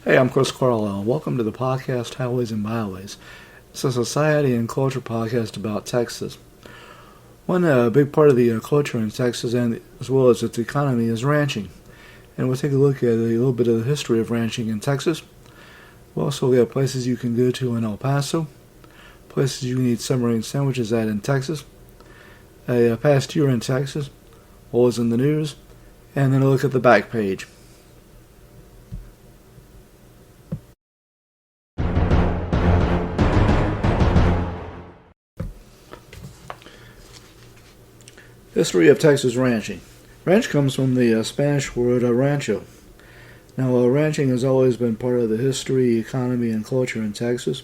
Hey, I'm Chris Carlisle. Welcome to the podcast Highways and Byways. It's a society and culture podcast about Texas. One big part of the culture in Texas, and as well as its economy, is ranching. And we'll take a look at a little bit of the history of ranching in Texas. We'll also have places you can go to in El Paso, places you can eat submarine sandwiches at in Texas, a past year in Texas, what was in the news, and then a look at the back page. History of Texas ranching. Ranch comes from the Spanish word rancho. Now, ranching has always been part of the history, economy, and culture in Texas.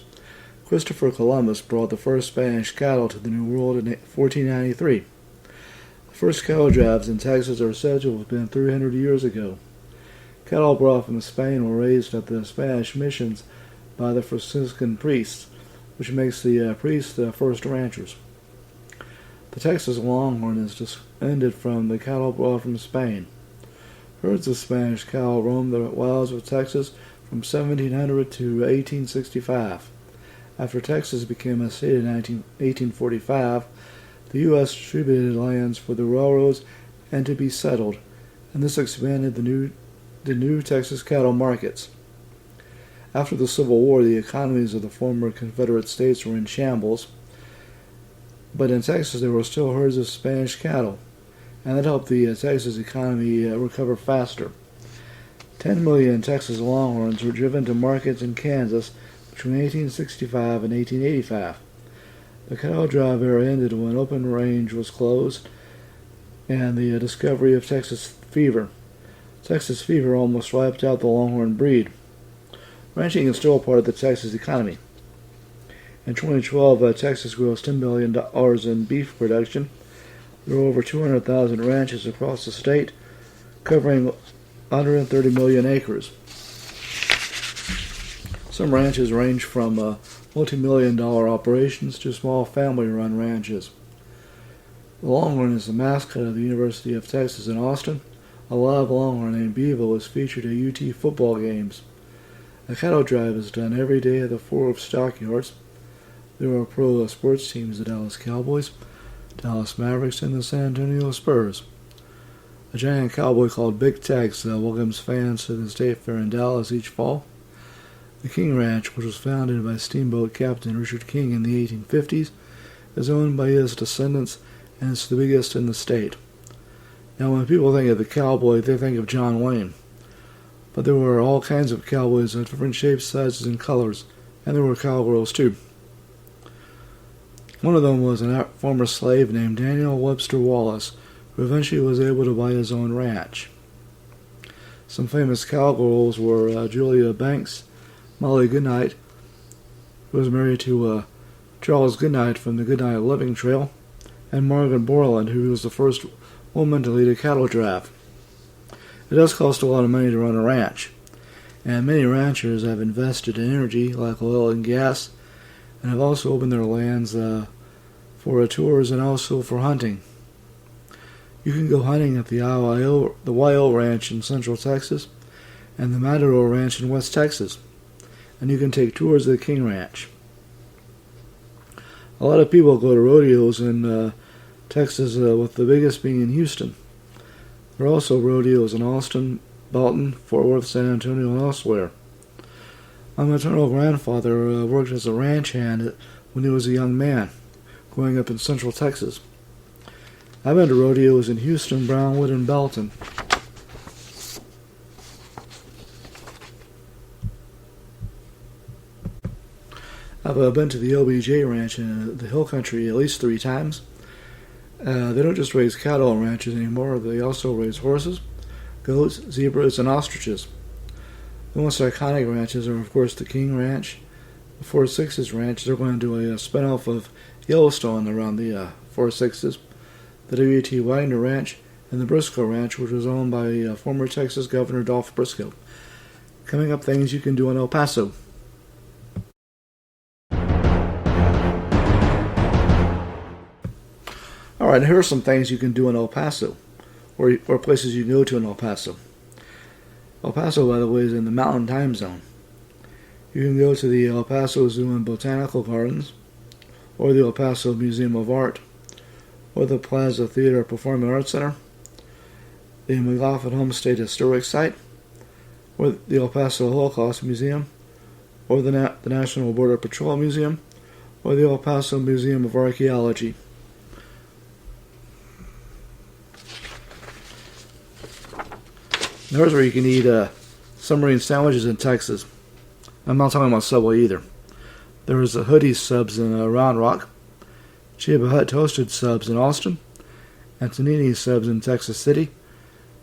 Christopher Columbus brought the first Spanish cattle to the New World in 1493. The first cattle drives in Texas are said to have been 300 years ago. Cattle brought from Spain were raised at the Spanish missions by the Franciscan priests, which makes the priests the first ranchers. The Texas Longhorn is descended from the cattle brought from Spain. Herds of Spanish cattle roamed the wilds of Texas from 1700 to 1865. After Texas became a state in 1845, the U.S. distributed lands for the railroads and to be settled, and this expanded the new Texas cattle markets. After the Civil War, the economies of the former Confederate states were in shambles, but in Texas there were still herds of Spanish cattle, and that helped the Texas economy recover faster. 10 million Texas Longhorns were driven to markets in Kansas between 1865 and 1885. The cattle drive era ended when open range was closed and the discovery of Texas fever. Texas fever almost wiped out the Longhorn breed. Ranching is still a part of the Texas economy. In 2012, Texas grossed $10 billion in beef production. There are over 200,000 ranches across the state, covering 130 million acres. Some ranches range from multi-million-dollar operations to small family-run ranches. The Longhorn is the mascot of the University of Texas in Austin. A live Longhorn named Bevo is featured at UT football games. A cattle drive is done every day at the Forbes stockyards. There are pro sports teams: the Dallas Cowboys, Dallas Mavericks, and the San Antonio Spurs. A giant cowboy called Big Tex welcomes fans to the State Fair in Dallas each fall. The King Ranch, which was founded by steamboat captain Richard King in the 1850s, is owned by his descendants, and it's the biggest in the state. Now, when people think of the cowboy, they think of John Wayne. But there were all kinds of cowboys of different shapes, sizes, and colors, and there were cowgirls too. One of them was a former slave named Daniel Webster Wallace, who eventually was able to buy his own ranch. Some famous cowgirls were Julia Banks, Molly Goodnight, who was married to Charles Goodnight from the Goodnight Living Trail, and Margaret Borland, who was the first woman to lead a cattle drive. It does cost a lot of money to run a ranch, and many ranchers have invested in energy like oil and gas, and have also opened their lands for tours and also for hunting. You can go hunting at the YO Ranch in Central Texas and the Matador Ranch in West Texas, and you can take tours of the King Ranch. A lot of people go to rodeos in Texas, with the biggest being in Houston. There are also rodeos in Austin, Belton, Fort Worth, San Antonio, and elsewhere. My maternal grandfather worked as a ranch hand when he was a young man, growing up in Central Texas. I've been to rodeos in Houston, Brownwood, and Belton. I've been to the OBJ Ranch in the Hill Country at least 3 times. They don't just raise cattle on ranches anymore, they also raise horses, goats, zebras, and ostriches. The most iconic ranches are, of course, the King Ranch, the Four Sixes Ranch. They're going to do a spinoff of Yellowstone around the Four Sixes, the W.T. Wagner Ranch, and the Briscoe Ranch, which was owned by former Texas Governor Dolph Briscoe. Coming up, things you can do in El Paso. Alright, here are some things you can do in El Paso, or places you can go to in El Paso. El Paso, by the way, is in the Mountain Time Zone. You can go to the El Paso Zoo and Botanical Gardens, or the El Paso Museum of Art, or the Plaza Theater Performing Arts Center, the McLaughlin Homestead Historic Site, or the El Paso Holocaust Museum, or the National Border Patrol Museum, or the El Paso Museum of Archaeology. There's where you can eat submarine sandwiches in Texas. I'm not talking about Subway either. There was a Hoodie's subs in Round Rock, Cheba Hut Toasted subs in Austin, Antonini's subs in Texas City,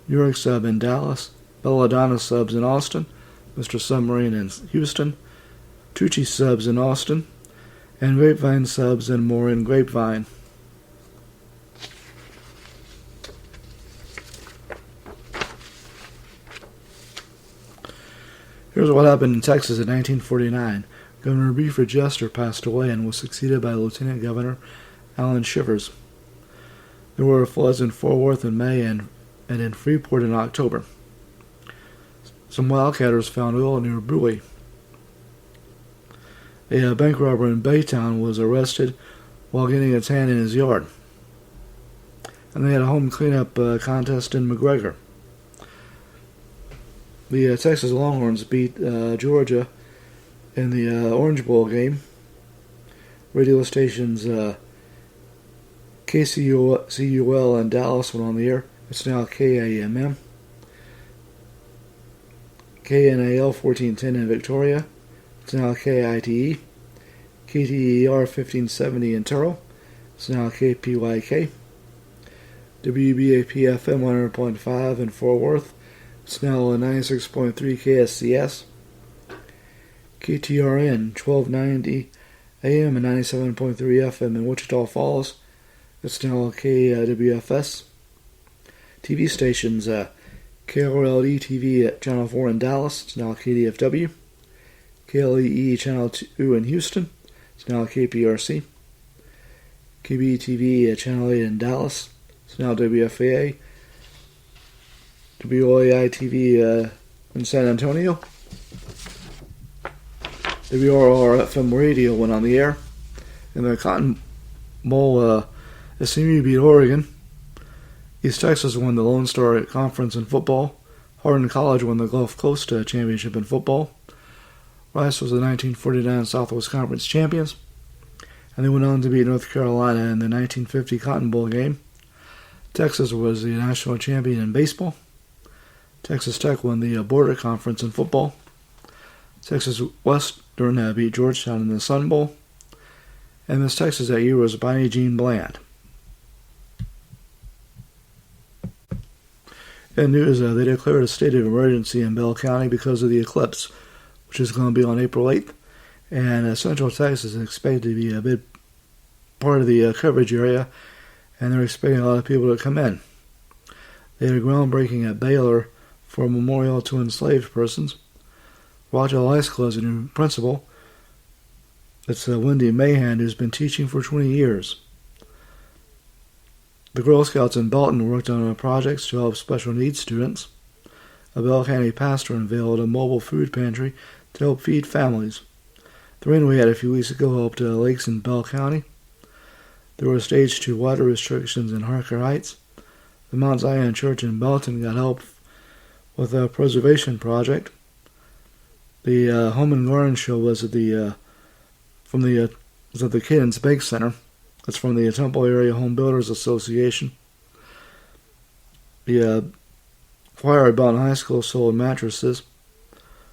New York sub in Dallas, Belladonna subs in Austin, Mr. Submarine in Houston, Tucci subs in Austin, and Grapevine subs and more in Grapevine. Here's what happened in Texas in 1949. Governor Buford Jester passed away and was succeeded by Lieutenant Governor Alan Shivers. There were floods in Fort Worth in May and in Freeport in October. Some wildcatters found oil near Bowie. A bank robber in Baytown was arrested while getting a tan in his yard. And they had a home cleanup contest in McGregor. The Texas Longhorns beat Georgia in the Orange Bowl game. Radio stations KCUL in Dallas went on the air. It's now KAMM. KNAL 1410 in Victoria. It's now KITE. KTER 1570 in Turtle. It's now KPYK. WBAP FM 100.5 in Fort Worth. It's now 96.3 KSCS. KTRN 1290 AM and 97.3 FM in Wichita Falls. It's now KWFS. TV stations, KRLD TV at Channel 4 in Dallas. It's now KDFW. KLEE Channel 2 in Houston. It's now KPRC. KBTV at Channel 8 in Dallas. It's now WFAA. WOAI TV in San Antonio. WRR FM radio went on the air. In the Cotton Bowl, SMU beat Oregon. East Texas won the Lone Star Conference in football. Parton College won the Gulf Coast Championship in football. Rice was the 1949 Southwest Conference champions. And they went on to beat North Carolina in the 1950 Cotton Bowl game. Texas was the national champion in baseball. Texas Tech won the Border Conference in football. Texas Western beat Georgetown in the Sun Bowl. And Miss Texas that year was Bonnie Jean Bland. In news, they declared a state of emergency in Bell County because of the eclipse, which is going to be on April 8th. And Central Texas is expected to be a big part of the coverage area, and they're expecting a lot of people to come in. They had a groundbreaking at Baylor for a memorial to enslaved persons. Rochelle High School has a new principal. It's Wendy Mahan, who's been teaching for 20 years. The Girl Scouts in Belton worked on projects to help special needs students. A Bell County pastor unveiled a mobile food pantry to help feed families. The rain we had a few weeks ago helped lakes in Bell County. There were stage 2 water restrictions in Harker Heights. The Mount Zion Church in Belton got help with a preservation project. The Home and Garden Show was at the Cadence Bake Center. That's from the Temple Area Home Builders Association. The choir at Belton High School sold mattresses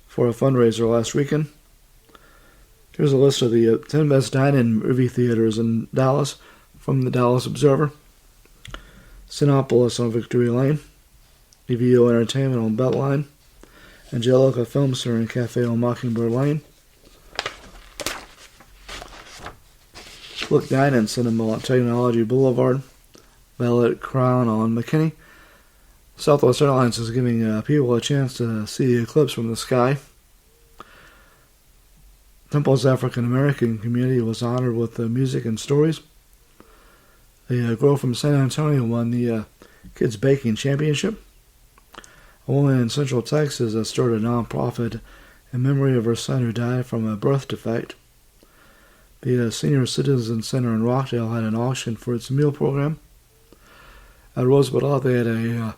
for a fundraiser last weekend. Here's a list of the 10 best dine-in movie theaters in Dallas from the Dallas Observer. Sinopolis on Victory Lane, EVO Entertainment on Beltline, Angelica Film Center and Cafe on Mockingbird Lane, Look Dine-In Cinema on Technology Boulevard, Velvet Crown on McKinney. Southwest Airlines is giving people a chance to see the eclipse from the sky. Temple's African American community was honored with music and stories. A girl from San Antonio won the Kids Baking Championship. A woman in Central Texas started a nonprofit in memory of her son who died from a birth defect. The Senior Citizen Center in Rockdale had an auction for its meal program. At Roosevelt, they had a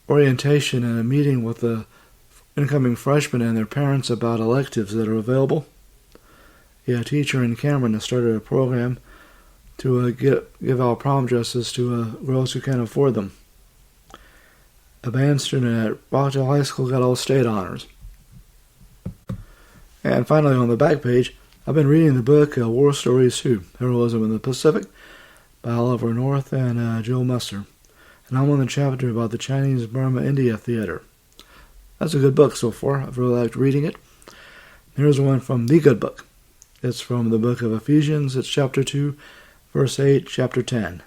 orientation and a meeting with the incoming freshmen and their parents about electives that are available. A teacher in Cameron has started a program to give out prom dresses to girls who can't afford them. A band student at Rockdale High School got all state honors. And finally, on the back page, I've been reading the book War Stories 2, Heroism in the Pacific, by Oliver North and Joe Messer. And I'm on the chapter about the Chinese-Burma-India theater. That's a good book so far. I've really liked reading it. Here's one from the good book. It's from the book of Ephesians. It's chapter 2, verse 8, chapter 10.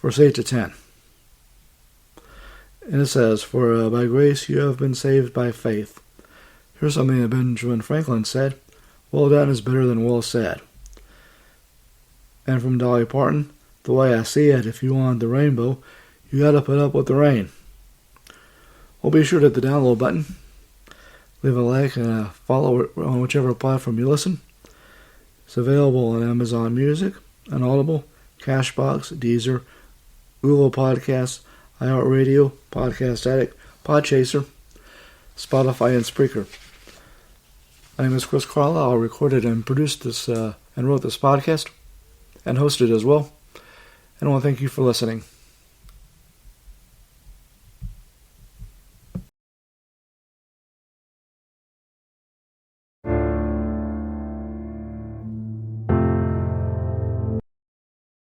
Verse 8 to 10. And it says, "For by grace you have been saved by faith." Here's something that Benjamin Franklin said: "Well done is better than well said." And from Dolly Parton, "The way I see it, if you want the rainbow, you gotta put up with the rain." Well, be sure to hit the download button. Leave a like and a follow on whichever platform you listen. It's available on Amazon Music, on Audible, Cashbox, Deezer, Google Podcasts, iHeartRadio, Podcast Addict, Podchaser, Spotify, and Spreaker. My name is Chris Carlisle. I recorded and produced this and wrote this podcast and hosted as well. And I want to thank you for listening.